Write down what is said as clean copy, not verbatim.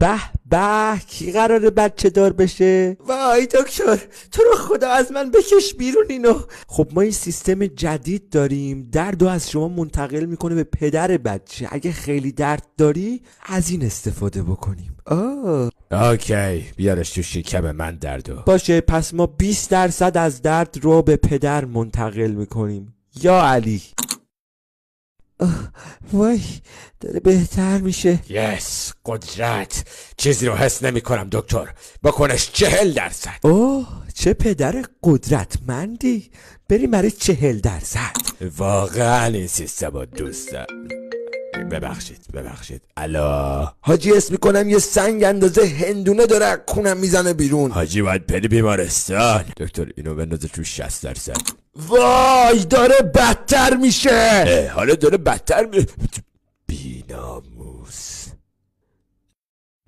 به به، کی قراره بچه دار بشه؟ وای دکتر، تو رو خدا از من بکش بیرون اینو. خب ما این سیستم جدید داریم، درد رو از شما منتقل میکنه به پدر بچه. اگه خیلی درد داری از این استفاده بکنیم. اوکی، بیارش تو شکم من دردو. باشه، پس ما 20% از درد رو به پدر منتقل میکنیم. یا علی. وای داره بهتر میشه. یس، قدرت. چیزی رو حس نمی کنم دکتر. بکنش 40%. اوه چه پدر قدرتمندی. بریم برای 40%. واقعا این سیستم رو دوست دارم. ببخشید. الا حاجی، اسم میکنم یه سنگ اندازه هندونه داره کونم میزنه بیرون. حاجی باید بری بیمارستان. دکتر اینو بندازه تو 60%. وای داره بدتر میشه. حالا داره بدتر بیناموس.